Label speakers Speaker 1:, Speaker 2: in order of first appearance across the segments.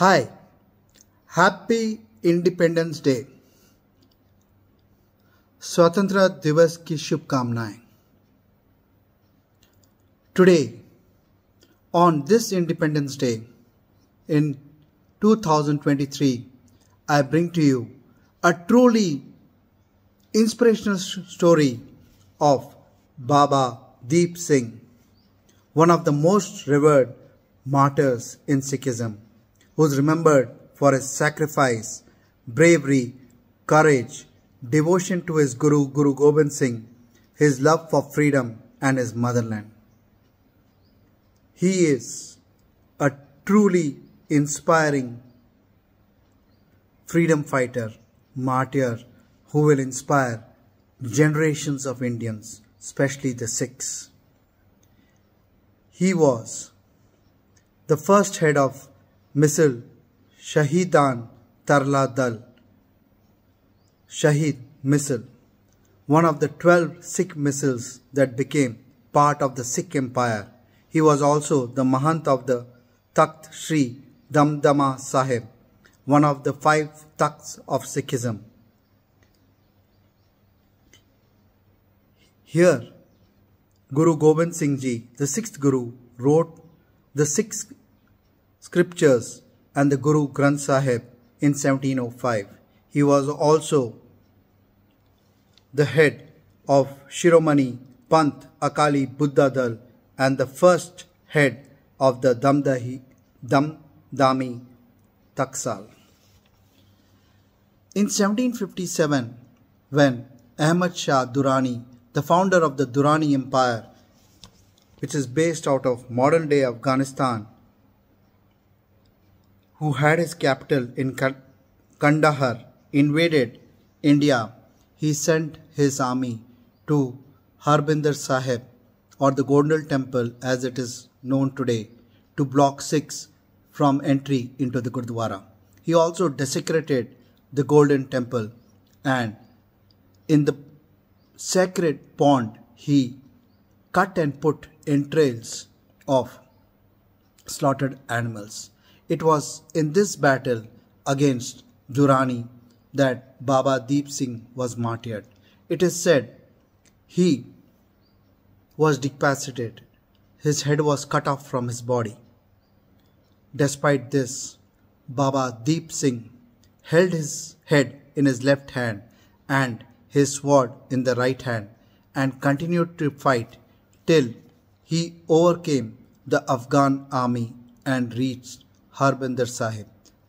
Speaker 1: Hi, Happy Independence Day. स्वतंत्रता दिवस की शुभकामनाएं. Today, on this Independence Day in 2023, I bring to you a truly inspirational story of Baba Deep Singh, one of the most revered martyrs in Sikhism, who is remembered for his sacrifice, bravery, courage, devotion to his Guru, Guru Gobind Singh, his love for freedom and his motherland. He is a truly inspiring freedom fighter, martyr, who will inspire generations of Indians, especially the Sikhs. He was the first head of missile Shahidan Tarla Dal, Shahid missile, one of the 12 Sikh missiles that became part of the Sikh Empire. He was also the Mahant of the Takht Sri Damdama Sahib, one of the 5 Takhts of Sikhism. Here, Guru Gobind Singh Ji, the 6th Guru, wrote the 6 scriptures and the Guru Granth Sahib in 1705. He was also the head of Shiromani Panth Akali Buddha Dal and the first head of the Damdami Taksal. In 1757, when Ahmad Shah Durrani, the founder of the Durrani Empire, which is based out of modern-day Afghanistan, who had his capital in Kandahar, invaded India, he sent his army to Harbinder Sahib, or the Gondal Temple as it is known today, to block Sikhs from entry into the Gurdwara. He also desecrated the Golden Temple, and in the sacred pond he cut and put entrails of slaughtered animals. It was in this battle against Durrani that Baba Deep Singh was martyred. It is said he was decapitated. His head was cut off from his body. Despite this, Baba Deep Singh held his head in his left hand and his sword in the right hand and continued to fight till he overcame the Afghan army and reached Harbinder Sahib.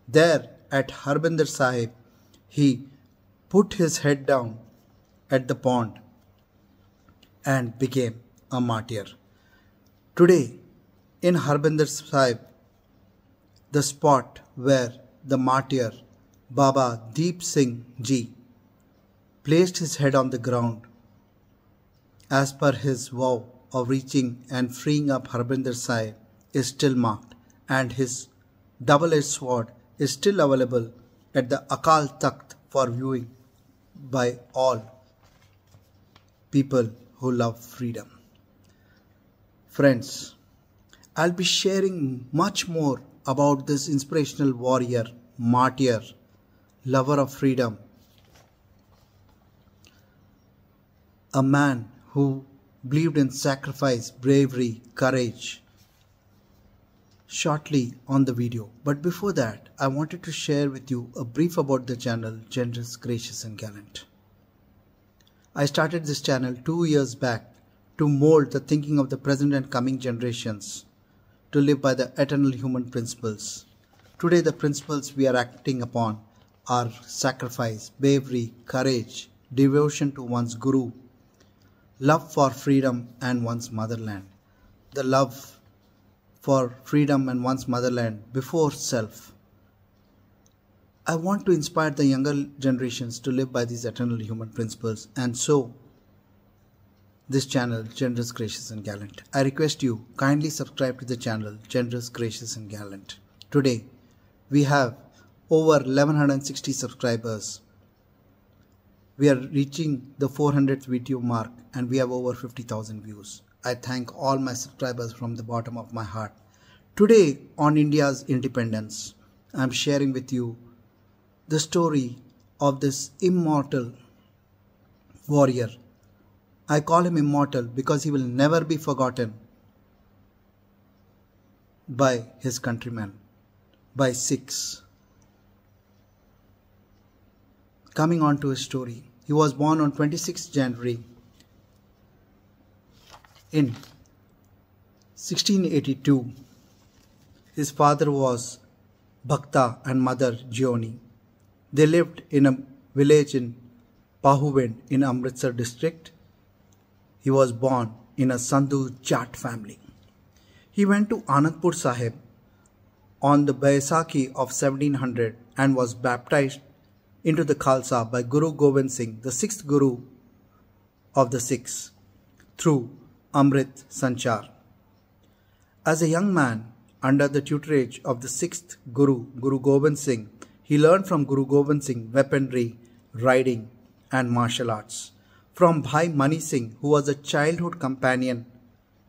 Speaker 1: There at Harbinder Sahib, he put his head down at the pond and became a martyr. Today, in Harbinder Sahib, the spot where the martyr Baba Deep Singh Ji placed his head on the ground as per his vow of reaching and freeing up Harbinder Sahib is still marked, and his double-edged sword is still available at the Akal Takht for viewing by all people who love freedom. Friends, I'll be sharing much more about this inspirational warrior, martyr, lover of freedom, a man who believed in sacrifice, bravery, courage, shortly on the video. But before that, I wanted to share with you a brief about the channel Generous, Gracious and Gallant. I started this channel 2 years back to mold the thinking of the present and coming generations to live by the eternal human principles. Today the principles we are acting upon are sacrifice, bravery, courage, devotion to one's Guru, love for freedom and one's motherland, the love for freedom and one's motherland before self. I want to inspire the younger generations to live by these eternal human principles, and so this channel Generous, Gracious and Gallant. I request you kindly subscribe to the channel Generous, Gracious and Gallant. Today we have over 1160 subscribers. We are reaching the 400th video mark and we have over 50,000 views. I thank all my subscribers from the bottom of my heart. Today, on India's independence, I am sharing with you the story of this immortal warrior. I call him immortal because he will never be forgotten by his countrymen, by Sikhs. Coming on to his story, he was born on 26th January in 1682. His father was Bhakta and mother Jioni. They lived in a village in Pahuvind in Amritsar district. He was born in a Sandhu Jat family. He went to Anandpur Sahib on the Baisakhi of 1700 and was baptized into the Khalsa by Guru Gobind Singh, the sixth Guru of the Sikhs, through Amrit Sanchar. As a young man, under the tutorage of the sixth Guru, Guru Gobind Singh, he learned from Guru Gobind Singh weaponry, riding and martial arts. From Bhai Mani Singh, who was a childhood companion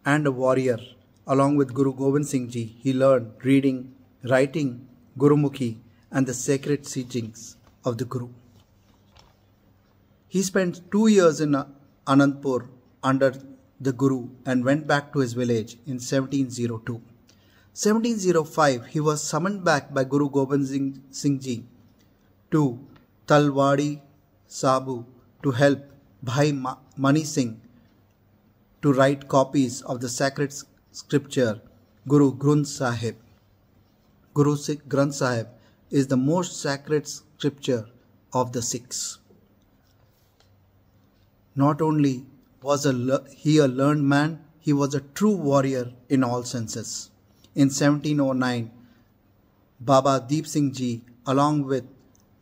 Speaker 1: and a warrior, along with Guru Gobind Singh Ji, he learned reading, writing, Gurumukhi and the sacred teachings of the Guru. He spent 2 years in Anandpur under the Guru and went back to his village in 1702. 1705, he was summoned back by Guru Gobind Singh Ji to Talwadi Sabu to help Bhai Mani Singh to write copies of the sacred scripture Guru Granth Sahib. Guru Granth Sahib is the most sacred scripture of the Sikhs. Not only was he a learned man, he was a true warrior in all senses. In 1709, Baba Deep Singh Ji, along with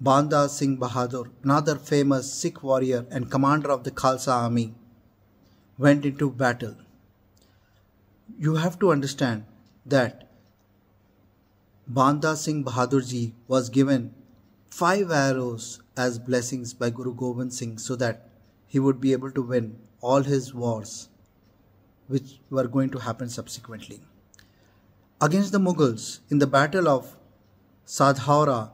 Speaker 1: Banda Singh Bahadur, another famous Sikh warrior and commander of the Khalsa army, went into battle. You have to understand that Banda Singh Bahadur Ji was given 5 arrows as blessings by Guru Gobind Singh so that he would be able to win all his wars which were going to happen subsequently. Against the Mughals, in the battle of Sadhaura,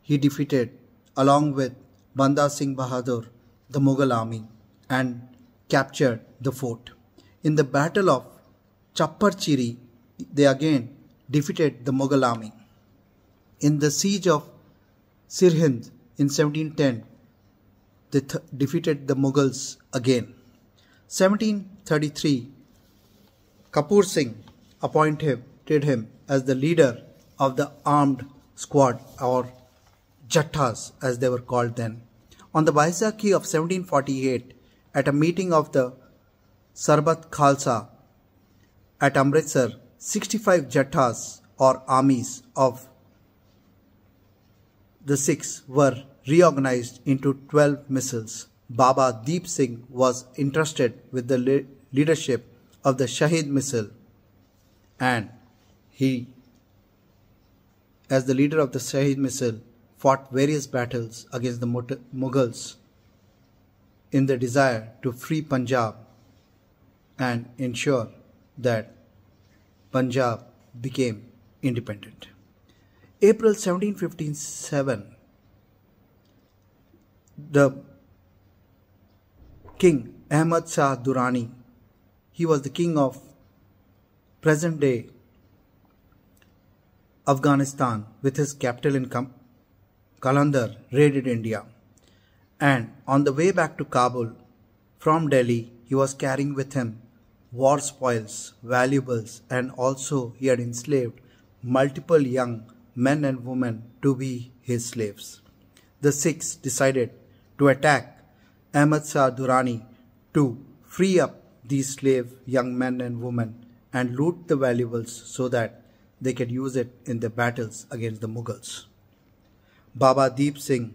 Speaker 1: he defeated, along with Banda Singh Bahadur, the Mughal army and captured the fort. In the battle of Chapparchiri, they again defeated the Mughal army. In the siege of Sirhind in 1710, they defeated the Mughals again. 1733, Kapoor Singh appointed him as the leader of the armed squad, or Jattas as they were called then. On the Baisakhi of 1748, at a meeting of the Sarbat Khalsa at Amritsar, 65 Jattas or armies of the Sikhs were reorganized into 12 missiles. Baba Deep Singh was entrusted with the leadership of the Shahid missile, and he, as the leader of the Shahid missile, fought various battles against the Mughals in the desire to free Punjab and ensure that Punjab became independent. April 1757, the King Ahmad Shah Durrani, he was the king of present day Afghanistan with his capital in Qalandar, raided India, and on the way back to Kabul from Delhi, he was carrying with him war spoils, valuables, and also he had enslaved multiple young men and women to be his slaves. The Sikhs decided to attack Ahmad Shah Durrani to free up these slave young men and women and loot the valuables so that they could use it in their battles against the Mughals. Baba Deep Singh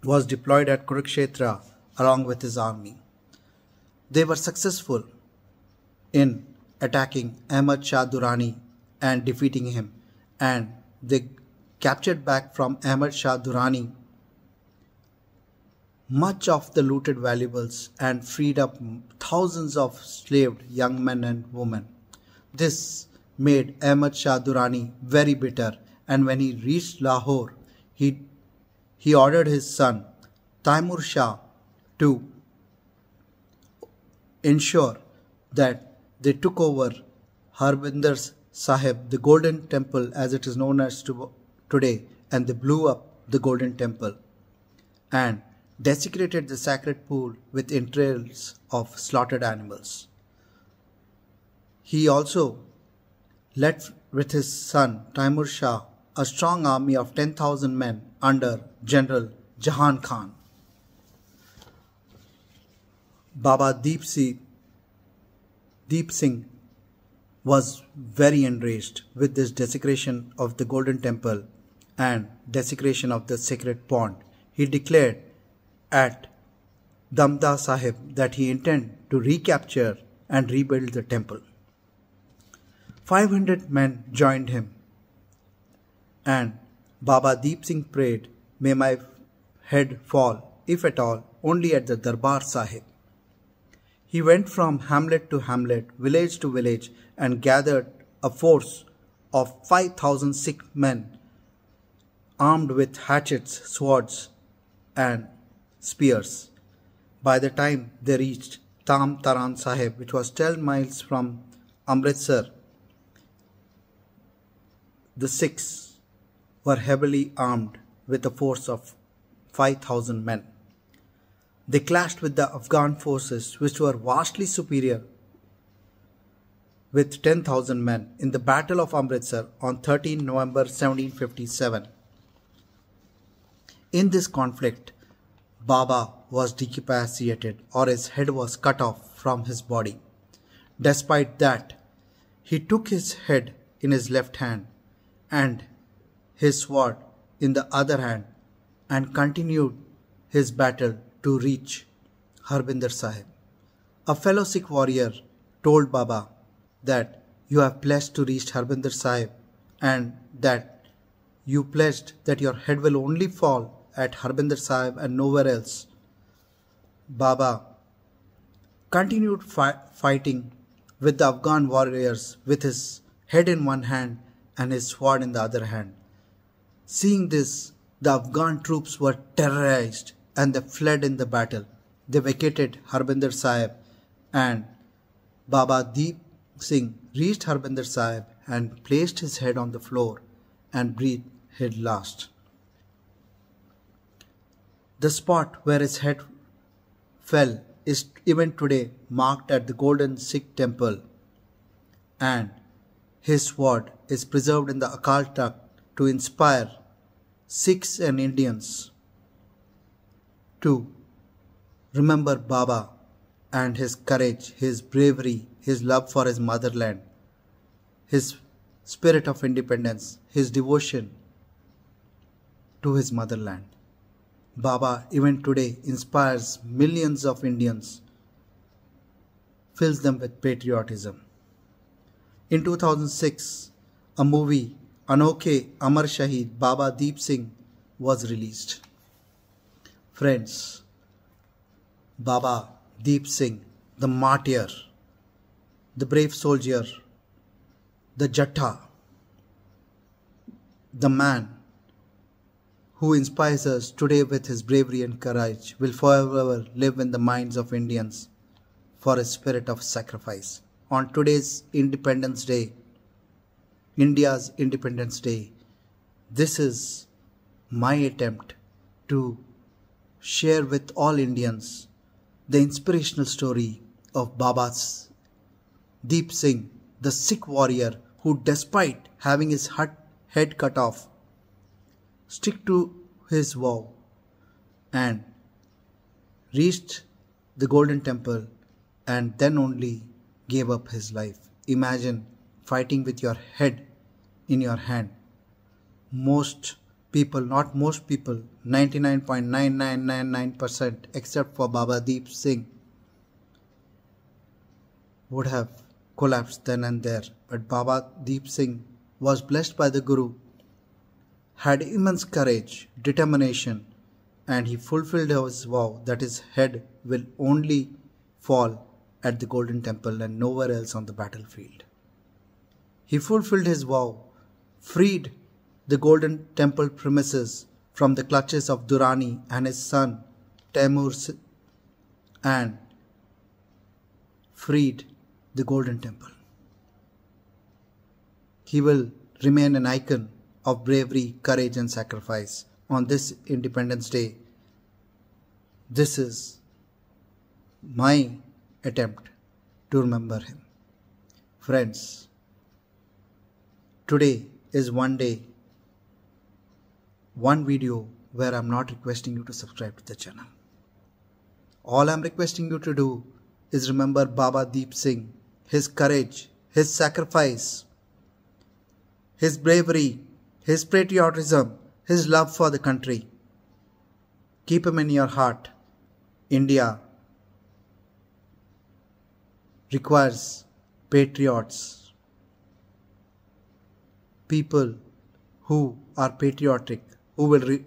Speaker 1: was deployed at Kurukshetra along with his army. They were successful in attacking Ahmad Shah Durrani and defeating him, and they captured back from Ahmad Shah Durrani much of the looted valuables and freed up thousands of slaved young men and women. This made Ahmad Shah Durrani very bitter, and when he reached Lahore, he ordered his son Taimur Shah to ensure that they took over Harbinder Sahib, the Golden Temple as it is known as today, and they blew up the Golden Temple and desecrated the sacred pool with entrails of slaughtered animals. He also led with his son Taimur Shah a strong army of 10,000 men under General Jahan Khan. Baba Deep Singh was very enraged with this desecration of the Golden Temple and desecration of the sacred pond. He declared at Damda Sahib that he intended to recapture and rebuild the temple. 500 men joined him, and Baba Deep Singh prayed, "May my head fall, if at all, only at the Darbar Sahib." He went from hamlet to hamlet, village to village, and gathered a force of 5,000 Sikh men armed with hatchets, swords, and spears. By the time they reached Tam Taran Sahib, which was 12 miles from Amritsar, the Sikhs were heavily armed with a force of 5,000 men. They clashed with the Afghan forces, which were vastly superior with 10,000 men in the Battle of Amritsar on 13 November 1757. In this conflict, Baba was decapitated, or his head was cut off from his body. Despite that, he took his head in his left hand and his sword in the other hand and continued his battle to reach Harbinder Sahib. A fellow Sikh warrior told Baba that you have pledged to reach Harbinder Sahib and that you pledged that your head will only fall at Harbinder Sahib and nowhere else. Baba continued fighting with the Afghan warriors with his head in one hand and his sword in the other hand. Seeing this, the Afghan troops were terrorized and they fled in the battle. They vacated Harbinder Sahib, and Baba Deep Singh reached Harbinder Sahib and placed his head on the floor and breathed his last. The spot where his head fell is even today marked at the Golden Sikh Temple, and his sword is preserved in the Akal Takht to inspire Sikhs and Indians to remember Baba and his courage, his bravery, his love for his motherland, his spirit of independence, his devotion to his motherland. Baba even today inspires millions of Indians, fills them with patriotism. In 2006, a movie, Anokhe Amar Shahid Baba Deep Singh, was released. Friends, Baba Deep Singh, the martyr, the brave soldier, the Jatta, the man who inspires us today with his bravery and courage, will forever live in the minds of Indians for his spirit of sacrifice. On today's Independence Day, India's Independence Day, this is my attempt to share with all Indians the inspirational story of Baba Deep Singh, the Sikh warrior who, despite having his head cut off, stuck to his vow and reached the Golden Temple and then only gave up his life. Imagine fighting with your head in your hand. Most people, not most people, 99.9999% except for Baba Deep Singh would have collapsed then and there. But Baba Deep Singh was blessed by the Guru, had immense courage, determination, and he fulfilled his vow that his head will only fall at the Golden Temple and nowhere else on the battlefield. He fulfilled his vow, freed the Golden Temple premises from the clutches of Durrani and his son Taimur and freed the Golden Temple. He will remain an icon of bravery, courage and sacrifice on this Independence Day. This is my attempt to remember him. Friends, today is one day, one video where I'm not requesting you to subscribe to the channel. All I'm requesting you to do is remember Baba Deep Singh, his courage, his sacrifice, his bravery, his patriotism, his love for the country. Keep him in your heart. India requires patriots, people who are patriotic, who will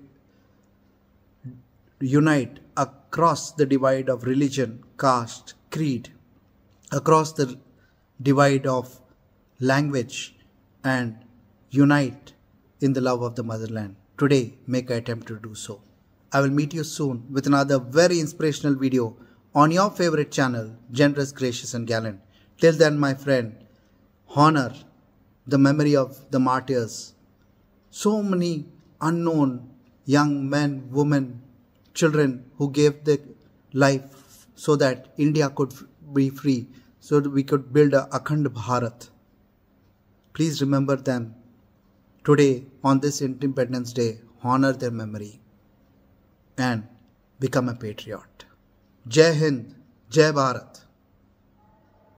Speaker 1: unite across the divide of religion, caste, creed, across the divide of language, and unite in the love of the motherland. Today, make an attempt to do so. I will meet you soon with another very inspirational video on your favorite channel, Generous, Gracious and Gallant. Till then, my friend, honor the memory of the martyrs. So many unknown young men, women, children who gave their life so that India could be free, so that we could build a Akhand Bharat. Please remember them. Today, on this Independence Day, honor their memory and become a patriot. Jai Hind, Jai Bharat.